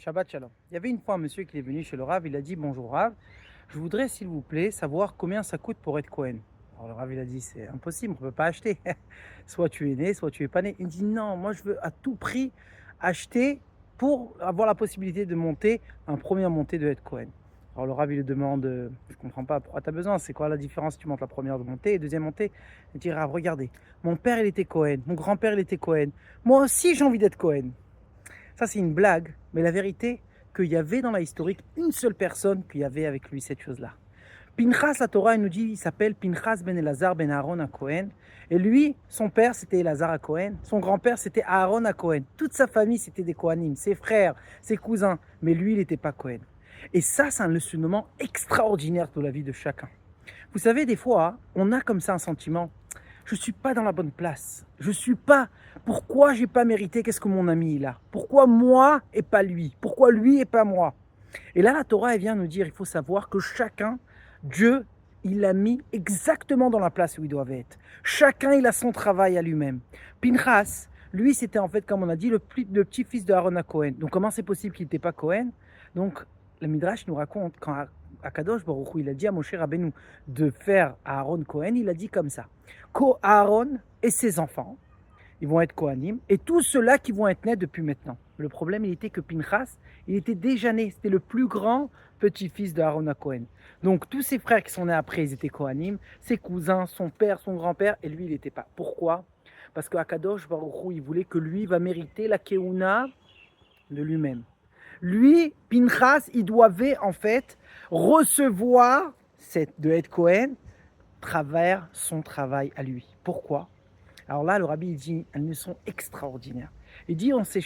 Shabbat Shalom. Il y avait une fois un monsieur qui est venu chez le Rav, il a dit bonjour Rav, je voudrais s'il vous plaît savoir combien ça coûte pour être Cohen. Alors le Rav il a dit c'est impossible, on ne peut pas acheter. Soit tu es né, soit tu es pas né. Il dit non, moi je veux à tout prix acheter pour avoir la possibilité de monter un premier montée de être Cohen. Alors le Rav il lui demande, je comprends pas pourquoi tu as besoin, c'est quoi la différence si tu montes la première montée et deuxième montée. Il dit Rav regardez, mon père il était Cohen, mon grand-père il était Cohen, moi aussi j'ai envie d'être Cohen. Ça, c'est une blague, mais la vérité, qu'il y avait dans la historique une seule personne qui avait avec lui cette chose-là. Pinchas, la Torah, elle nous dit, il s'appelle Pinchas ben Elazar ben Aaron à Cohen. Et lui, son père, c'était Elazar à Cohen. Son grand-père, c'était Aaron à Cohen. Toute sa famille, c'était des Kohanim, ses frères, ses cousins. Mais lui, il n'était pas Cohen. Et ça, c'est un leçonnement extraordinaire de la vie de chacun. Vous savez, des fois, on a comme ça un sentiment, je ne suis pas dans la bonne place. Je ne suis pas. Pourquoi je n'ai pas mérité qu'est-ce que mon ami il a? Pourquoi moi et pas lui? Pourquoi lui et pas moi? Et là, la Torah, elle vient nous dire, il faut savoir que chacun, Dieu, il l'a mis exactement dans la place où il doit être. Chacun, il a son travail à lui-même. Pinchas, lui, c'était en fait, comme on a dit, le petit-fils de Aaron à Cohen. Donc, comment c'est possible qu'il n'était pas Cohen? Donc, le Midrash nous raconte, quand Akadosh Baruch Hu, il a dit à Moshe Rabbeinu de faire Aaron Cohen, il a dit comme ça. Aaron et ses enfants, ils vont être Kohanim, et tous ceux-là qui vont être nés depuis maintenant. Le problème, il était que Pinchas, il était déjà né, c'était le plus grand petit-fils de Aaron à Cohen. Donc tous ses frères qui sont nés après, ils étaient Kohanim, ses cousins, son père, son grand-père, et lui, il n'était pas. Pourquoi? Parce que Akadosh Baruch Hu, il voulait que lui va mériter la Keuna de lui-même. Lui, Pinchas, il devait en fait recevoir de être Cohen travers son travail à lui. Pourquoi? Alors là, le rabbi il dit une leçon extraordinaire. Il dit on sait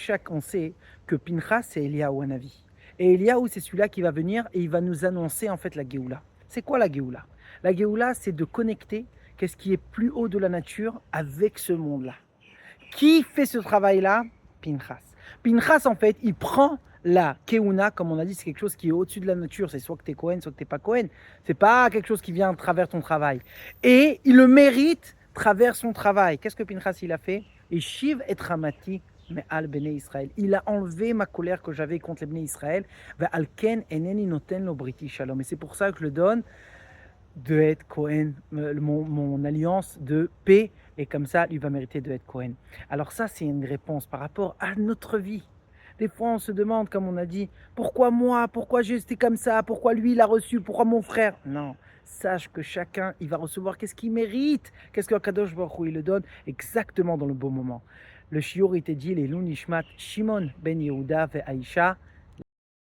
que Pinchas c'est Eliyahu Hanavi. Et Eliyahu c'est celui-là qui va venir et il va nous annoncer en fait la Géoula. C'est quoi la Géoula? La Géoula c'est de connecter qu'est-ce qui est plus haut de la nature avec ce monde-là. Qui fait ce travail-là? Pinchas. Pinchas en fait il prend la Keuna, comme on a dit, c'est quelque chose qui est au-dessus de la nature. C'est soit que tu es Cohen, soit que tu n'es pas Cohen. C'est pas quelque chose qui vient à travers ton travail. Et il le mérite travers son travail. Qu'est-ce que Pinchas il a fait? Et Shiv et Ramati, mais al Bnei Israël. Il a enlevé ma colère que j'avais contre les Bnei Israël. Al Ken eneni noten lo briti shalom. Et c'est pour ça que je le donne de être Cohen, mon alliance de paix. Et comme ça, il va mériter de être Cohen. Alors ça, c'est une réponse par rapport à notre vie. Des fois, on se demande, comme on a dit, pourquoi moi? Pourquoi j'ai été comme ça? Pourquoi lui, il a reçu? Pourquoi mon frère? Non. Sache que chacun, il va recevoir qu'est-ce qu'il mérite. Qu'est-ce que Kadosh Baruch Hu, il le donne exactement dans le bon moment. Le shiur, il était dit, les Lunishmat Shimon ben Yehuda ve Aisha